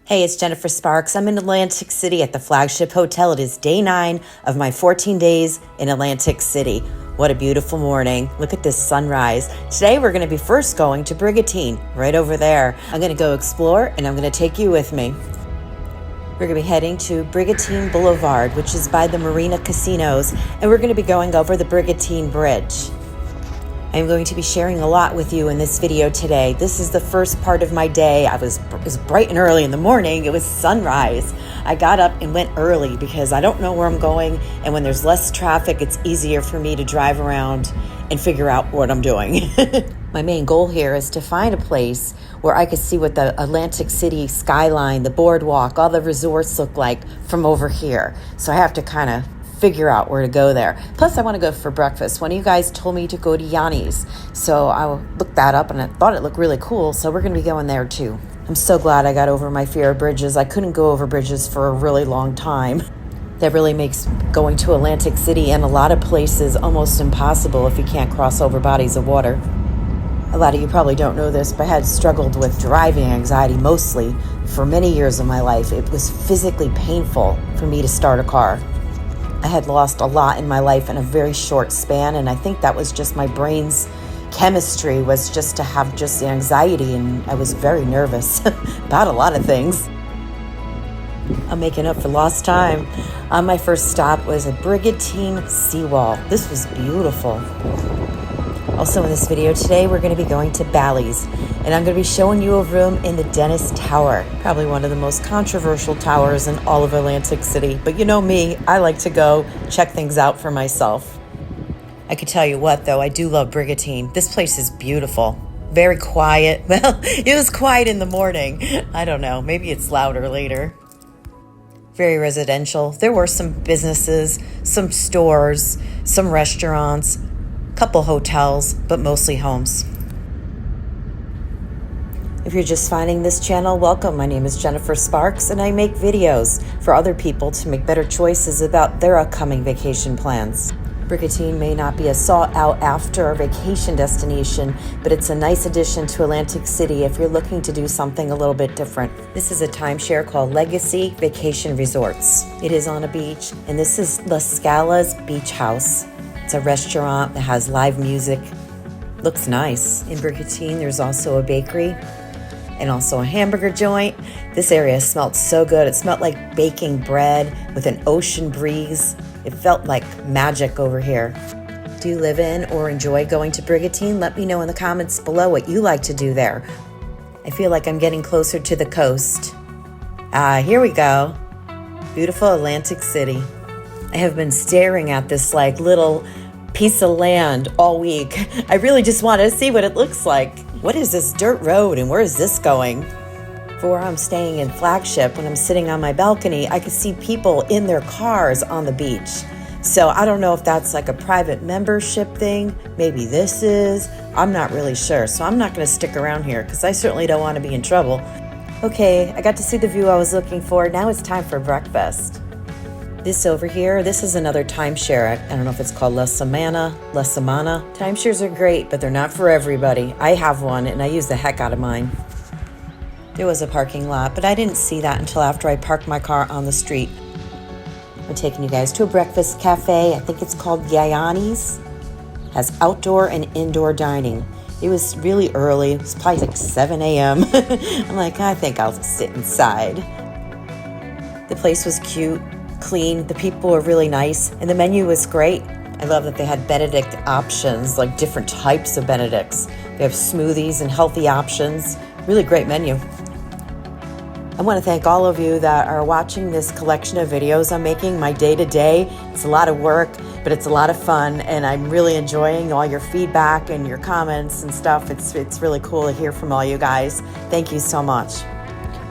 Hey, it's Jennifer Sparks. I'm in Atlantic City at the Flagship Hotel. It is day 9 of my 14 days in Atlantic City. What a beautiful morning. Look at this sunrise. Today we're going to be first going to Brigantine, right over there. I'm going to go explore and I'm going to take you with me. We're going to be heading to Brigantine Boulevard, which is by the Marina casinos, and we're going to be going over the Brigantine Bridge. I'm going to be sharing a lot with you in this video today. This is the first part of my day. It was bright and early in the morning. It was sunrise. I got up and went early because I don't know where I'm going, and when there's less traffic, it's easier for me to drive around and figure out what I'm doing. My main goal here is to find a place where I could see what the Atlantic City skyline, the boardwalk, all the resorts look like from over here. So I have to kind of figure out where to go there. Plus, I want to go for breakfast. One of you guys told me to go to Yanni's, so I looked that up and I thought it looked really cool, so we're going to be going there too. I'm so glad I got over my fear of bridges. I couldn't go over bridges for a really long time. That really makes going to Atlantic City and a lot of places almost impossible if you can't cross over bodies of water. A lot of you probably don't know this, but I had struggled with driving anxiety mostly for many years of my life. It was physically painful for me to start a car. I had lost a lot in my life in a very short span, and I think that was just my brain's chemistry was just to have just the anxiety, and I was very nervous about a lot of things. I'm making up for lost time. My first stop was at Brigantine Seawall. This was beautiful. Also in this video today, we're going to be going to Bally's, and I'm going to be showing you a room in the Dennis Tower, probably one of the most controversial towers in all of Atlantic City. But you know me, I like to go check things out for myself. I could tell you what, though, I do love Brigantine. This place is beautiful. Very quiet. Well, it was quiet in the morning. I don't know, maybe it's louder later. Very residential. There were some businesses, some stores, some restaurants, couple hotels, but mostly homes. If you're just finding this channel, welcome. My name is Jennifer Sparks, and I make videos for other people to make better choices about their upcoming vacation plans. Brigantine may not be a sought-out after vacation destination, but it's a nice addition to Atlantic City if you're looking to do something a little bit different. This is a timeshare called Legacy Vacation Resorts. It is on a beach, and this is La Scala's Beach House. It's a restaurant that has live music. Looks nice. In Brigantine, there's also a bakery and also a hamburger joint. This area smelled so good. It smelled like baking bread with an ocean breeze. It felt like magic over here. Do you live in or enjoy going to Brigantine? Let me know in the comments below what you like to do there. I feel like I'm getting closer to the coast. Here we go. Beautiful Atlantic City. I have been staring at this like little piece of land all week. I really just want to see what it looks like. What is this dirt road and where is this going? For where I'm staying in Flagship, when I'm sitting on my balcony, I can see people in their cars on the beach. So I don't know if that's like a private membership thing. Maybe this is. I'm not really sure. So I'm not going to stick around here because I certainly don't want to be in trouble. Okay, I got to see the view I was looking for. Now it's time for breakfast. This over here, this is another timeshare. I don't know if it's called La Semana. Timeshares are great, but they're not for everybody. I have one, and I use the heck out of mine. There was a parking lot, but I didn't see that until after I parked my car on the street. I'm taking you guys to a breakfast cafe. I think it's called Yanni's. It has outdoor and indoor dining. It was really early. It was probably like 7 a.m. I'm like, I think I'll sit inside. The place was cute. Clean, the people were really nice, and the menu was great. I love that they had Benedict options, like different types of Benedicts. They have smoothies and healthy options. Really great menu. I want to thank all of you that are watching this collection of videos I'm making, my day-to-day. It's a lot of work, but it's a lot of fun, and I'm really enjoying all your feedback and your comments and stuff. It's really cool to hear from all you guys. Thank you so much.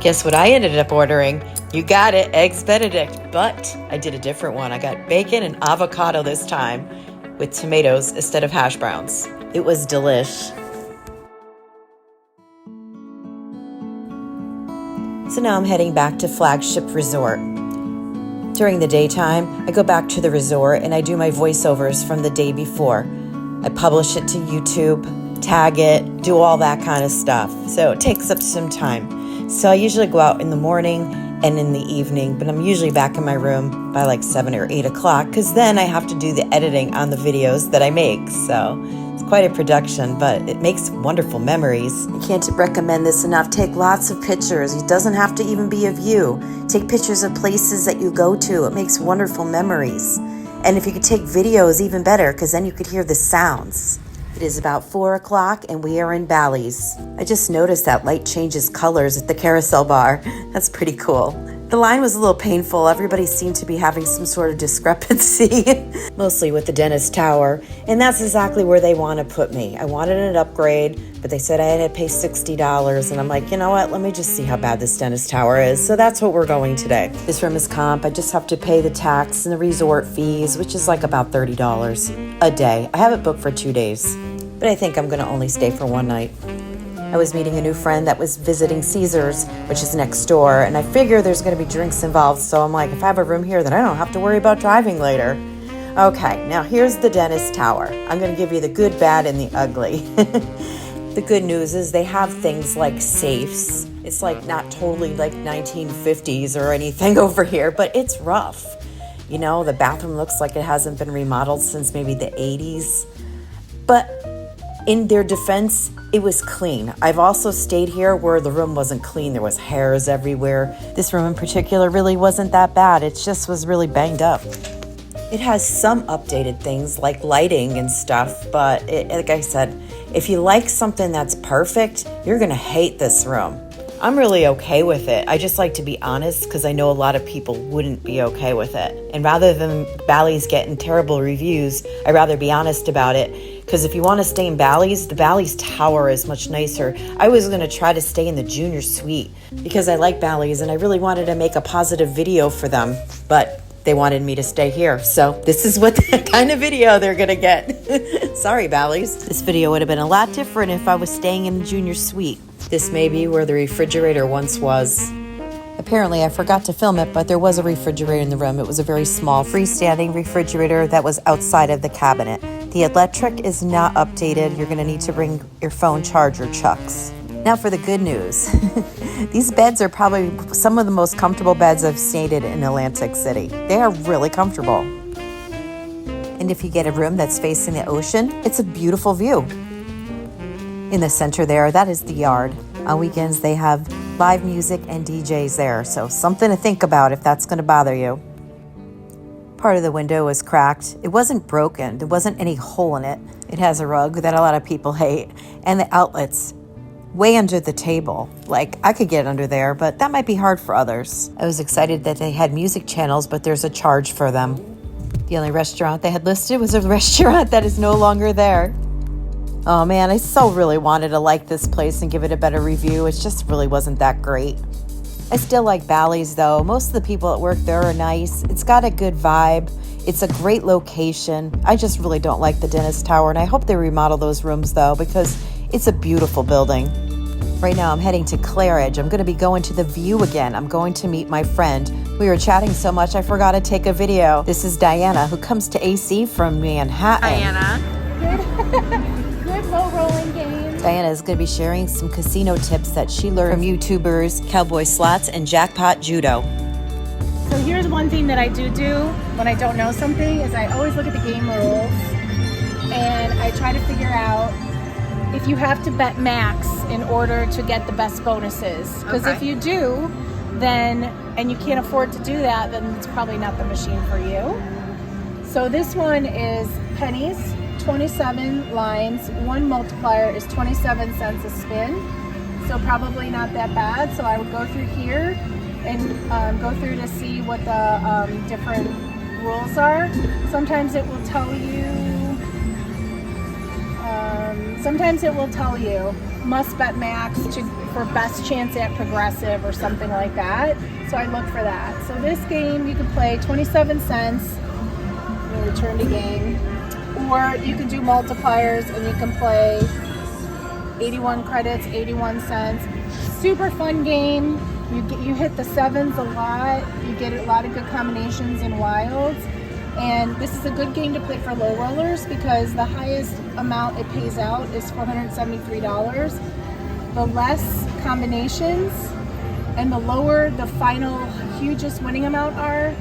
Guess what I ended up ordering? You got it, Eggs Benedict, but I did a different one. I got bacon and avocado this time with tomatoes instead of hash browns. It was delish. So now I'm heading back to Flagship Resort. During the daytime, I go back to the resort and I do my voiceovers from the day before. I publish it to YouTube, tag it, do all that kind of stuff. So it takes up some time. So I usually go out in the morning and in the evening, but I'm usually back in my room by like 7 or 8 o'clock, because then I have to do the editing on the videos that I make. So it's quite a production, but it makes wonderful memories. I can't recommend this enough. Take lots of pictures. It doesn't have to even be of you. Take pictures of places that you go to. It makes wonderful memories. And if you could take videos, even better, because then you could hear the sounds. It is about 4 o'clock and we are in Bally's. I just noticed that light changes colors at the carousel bar. That's pretty cool. The line was a little painful. Everybody seemed to be having some sort of discrepancy, mostly with the Dennis Tower. And that's exactly where they want to put me. I wanted an upgrade, but they said I had to pay $60. And I'm like, you know what? Let me just see how bad this Dennis Tower is. So that's what we're going today. This room is comp. I just have to pay the tax and the resort fees, which is like about $30 a day. I have it booked for 2 days, but I think I'm going to only stay for one night. I was meeting a new friend that was visiting Caesars, which is next door, and I figure there's going to be drinks involved, so I'm like, if I have a room here, then I don't have to worry about driving later. Okay, now here's the Dennis Tower. I'm going to give you the good, bad, and the ugly. The good news is they have things like safes. It's like not totally like 1950s or anything over here, but it's rough. You know, the bathroom looks like it hasn't been remodeled since maybe the 80s. But in their defense, it was clean. I've also stayed here where the room wasn't clean. There was hairs everywhere. This room in particular really wasn't that bad. It just was really banged up. It has some updated things like lighting and stuff, but like I said, if you like something that's perfect, you're gonna hate this room. I'm really okay with it. I just like to be honest because I know a lot of people wouldn't be okay with it. And rather than Bally's getting terrible reviews, I'd rather be honest about it. Because if you want to stay in Bally's, the Bally's Tower is much nicer. I was going to try to stay in the junior suite because I like Bally's and I really wanted to make a positive video for them, but they wanted me to stay here. So this is what the kind of video they're going to get. Sorry, Bally's. This video would have been a lot different if I was staying in the junior suite. This may be where the refrigerator once was. Apparently, I forgot to film it, but there was a refrigerator in the room. It was a very small freestanding refrigerator that was outside of the cabinet. The electric is not updated. You're going to need to bring your phone charger chucks. Now for the good news. These beds are probably some of the most comfortable beds I've stayed in Atlantic City. They are really comfortable. And if you get a room that's facing the ocean, it's a beautiful view. In the center there, that is the yard. On weekends, they have live music and DJs there, so something to think about if that's going to bother you. Part of the window was cracked. It wasn't broken. There wasn't any hole in it. It has a rug that a lot of people hate, and the outlets way under the table. Like, I could get under there, but that might be hard for others. I was excited that they had music channels, but there's a charge for them. The only restaurant they had listed was a restaurant that is no longer there. Oh man, I so really wanted to like this place and give it a better review. It just really wasn't that great. I still like Bally's though. Most of the people at work there are nice. It's got a good vibe. It's a great location. I just really don't like the Dennis Tower, and I hope they remodel those rooms though, because it's a beautiful building. Right now I'm heading to Claridge. I'm going to be going to the View again. I'm going to meet my friend. We were chatting so much I forgot to take a video. This is Diana, who comes to AC from Manhattan. Diana. Good low rolling game. Diana is going to be sharing some casino tips that she learned from YouTubers, Cowboy Slots, and Jackpot Judo. So here's one thing that I do when I don't know something is I always look at the game rules and I try to figure out if you have to bet max in order to get the best bonuses. Because if you do, then, and you can't afford to do that, then it's probably not the machine for you. So this one is pennies, 27 lines, one multiplier is 27 cents a spin. So probably not that bad. So I would go through here and go through to see what the different rules are. Sometimes it will tell you, must bet max for best chance at progressive or something like that. So I look for that. So this game you can play 27 cents, and return to game, or you can do multipliers and you can play 81 credits, 81 cents. Super fun game. You hit the sevens a lot. You get a lot of good combinations in wilds. And this is a good game to play for low rollers because the highest amount it pays out is $473. The less combinations, And the lower the final hugest winning amount are,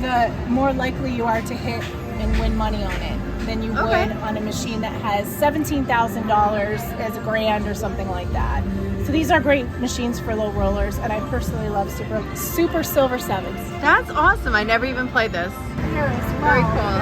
the more likely you are to hit and win money on it than you would on a machine that has $17,000 as a grand or something like that. So these are great machines for low rollers, and I personally love super silver sevens. That's awesome. I never even played this. Very cool.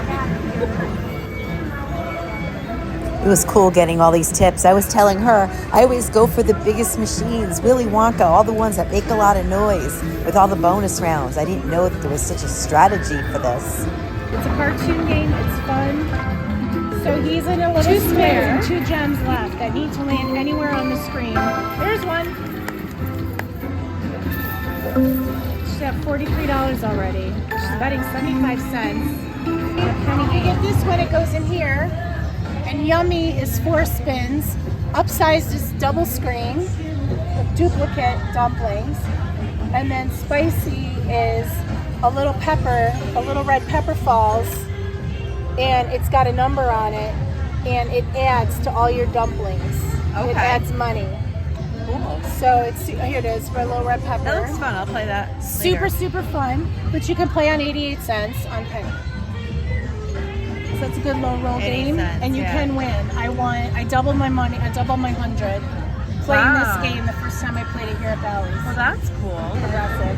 It was cool getting all these tips. I was telling her, I always go for the biggest machines, Willy Wonka, all the ones that make a lot of noise with all the bonus rounds. I didn't know that there was such a strategy for this. It's a cartoon game. It's fun. So he's in a little square and 2 gems left that need to land anywhere on the screen. There's one. She's at $43 already. She's betting 75 cents. You get this when it goes in here. And yummy is 4 spins. Upsized is double screen with duplicate dumplings. And then spicy is a little red pepper falls. And it's got a number on it. And it adds to all your dumplings. Okay. It adds money. Cool. So it's, here it is for a little red pepper. That looks fun. I'll play that later. Super fun. But you can play on 88 cents on penny. So it's a good low roll game, and you can win. I doubled my money. I doubled my 100 playing this game the first time I played it here at Bally's. Well, that's cool. Progressive.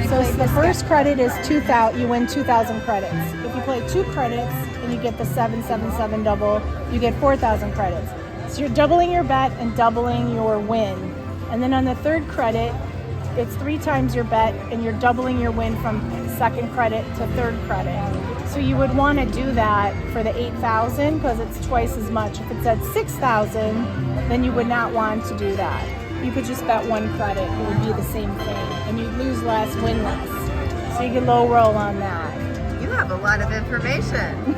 So the first credit is 2,000. You win 2,000 credits. If you play 2 credits and you get the 777 double, you get 4,000 credits. So you're doubling your bet and doubling your win. And then on the third credit, it's 3 times your bet, and you're doubling your win from second credit to third credit. So you would want to do that for the 8,000 because it's twice as much. If it's at 6,000, then you would not want to do that. You could just bet 1 credit. It would be the same thing. And you'd lose less, win less. So you can low roll on that. You have a lot of information.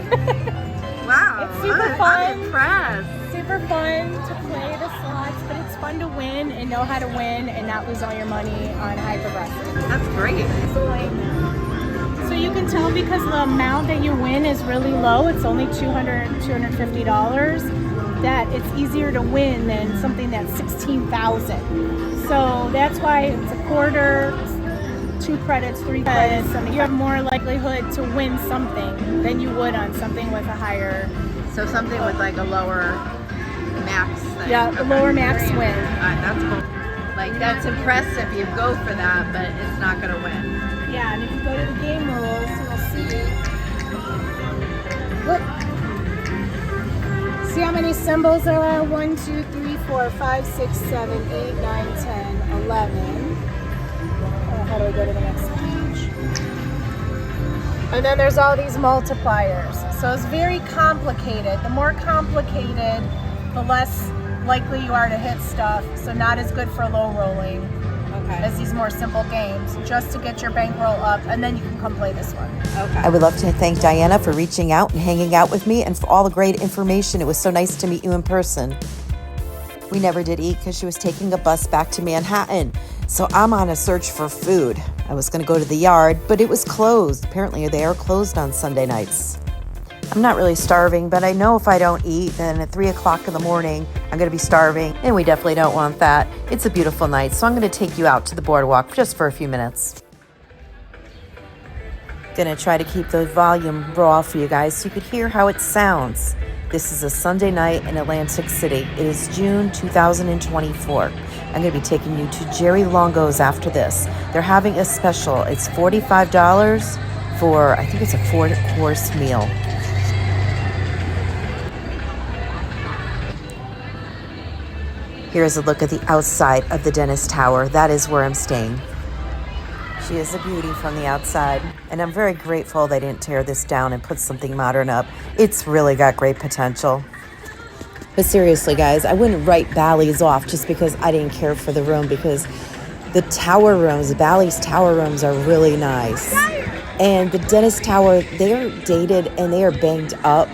Wow. It's super fun. I'm impressed. Super fun to play the slots, but it's fun to win and know how to win and not lose all your money on high progressive. That's great. So you can tell because the amount that you win is really low, it's only $250, that it's easier to win than something that's $16,000. So that's why it's a quarter, 2 credits, 3 credits. You have more likelihood to win something than you would on something with a higher. So something with like a lower max thing. Yeah, a lower max win. Alright, that's cool. Like that's impressive. You go for that, but it's not going to win. Yeah, and if you go to the game rules, you'll see. Look. See how many symbols there are? 1, 2, 3, 4, 5, 6, 7, 8, 9, 10, 11. How do I go to the next page? And then there's all these multipliers. So it's very complicated. The more complicated, the less likely you are to hit stuff. So not as good for low rolling. As these more simple games, just to get your bankroll up, and then you can come play this one. Okay. I would love to thank Diana for reaching out and hanging out with me and for all the great information. It was so nice to meet you in person. We never did eat because she was taking a bus back to Manhattan. So I'm on a search for food. I was going to go to the yard, but it was closed. Apparently they are closed on Sunday nights. I'm not really starving, but I know if I don't eat, then at 3 o'clock in the morning, I'm going to be starving, and we definitely don't want that. It's a beautiful night, so I'm going to take you out to the boardwalk just for a few minutes. Going to try to keep the volume raw for you guys so you could hear how it sounds. This is a Sunday night in Atlantic City. It is June 2024. I'm going to be taking you to Jerry Longo's after this. They're having a special. It's $45 for, I think it's a 4-course meal. Here's a look at the outside of the Dennis Tower. That is where I'm staying. She is a beauty from the outside, and I'm very grateful they didn't tear this down and put something modern up. It's really got great potential. But seriously, guys, I wouldn't write Bally's off just because I didn't care for the room, because the tower rooms, Bally's tower rooms are really nice. And the Dennis Tower, they are dated and they are banged up,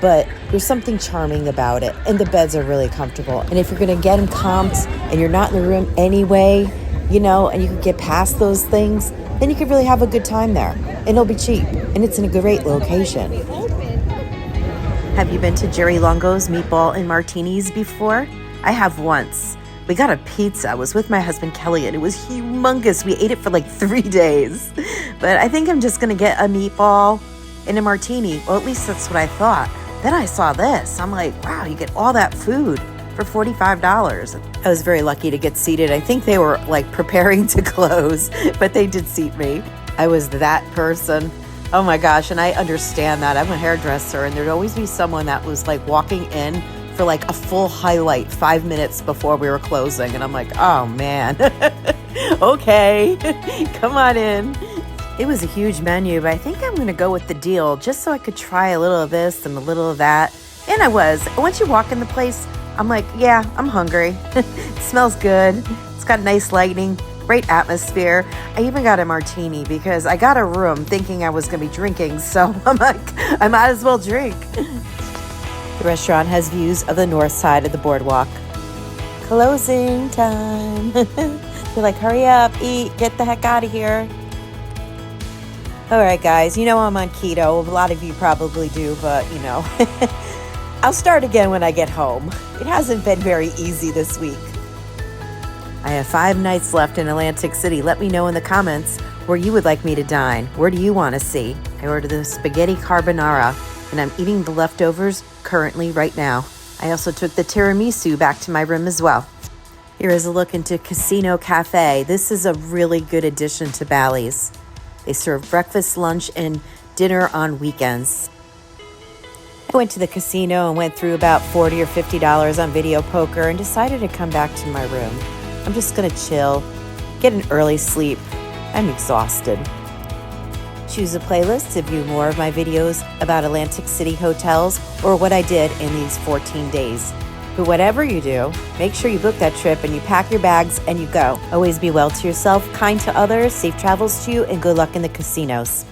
but there's something charming about it, and the beds are really comfortable. And if you're going to get them comped and you're not in the room anyway, you know, and you can get past those things, then you could really have a good time there. And it'll be cheap, and it's in a great location. Have you been to Jerry Longo's Meatball and Martinis before? I have once. We got a pizza. I was with my husband Kelly, and it was humongous. We ate it for like 3 days. But I think I'm just gonna get a meatball and a martini. Well, at least that's what I thought. Then I saw this. I'm like, wow, you get all that food for $45. I was very lucky to get seated. I think they were like preparing to close, but they did seat me. I was that person. Oh my gosh, and I understand that. I'm a hairdresser, and there'd always be someone that was like walking in for like a full highlight 5 minutes before we were closing, and I'm like, oh man. Okay, come on in. It was a huge menu, but I think I'm gonna go with the deal just so I could try a little of this and a little of that. And I was. Once you walk in the place, I'm like, yeah, I'm hungry. It smells good. It's got nice lighting, great atmosphere. I even got a martini because I got a room thinking I was going to be drinking. So I'm like, I might as well drink. The restaurant has views of the north side of the boardwalk. Closing time. You're like, hurry up, eat, get the heck out of here. All right, guys, you know I'm on keto. A lot of you probably do, but you know. I'll start again when I get home. It hasn't been very easy this week. I have 5 nights left in Atlantic City. Let me know in the comments where you would like me to dine. Where do you want to see? I ordered the spaghetti carbonara, and I'm eating the leftovers currently right now. I also took the tiramisu back to my room as well. Here is a look into Casino Cafe. This is a really good addition to Bally's. They serve breakfast, lunch, and dinner on weekends. I went to the casino and went through about $40 or $50 on video poker and decided to come back to my room. I'm just gonna chill, get an early sleep. I'm exhausted. Choose a playlist to view more of my videos about Atlantic City hotels or what I did in these 14 days. But whatever you do, make sure you book that trip and you pack your bags and you go. Always be well to yourself, kind to others, safe travels to you, and good luck in the casinos.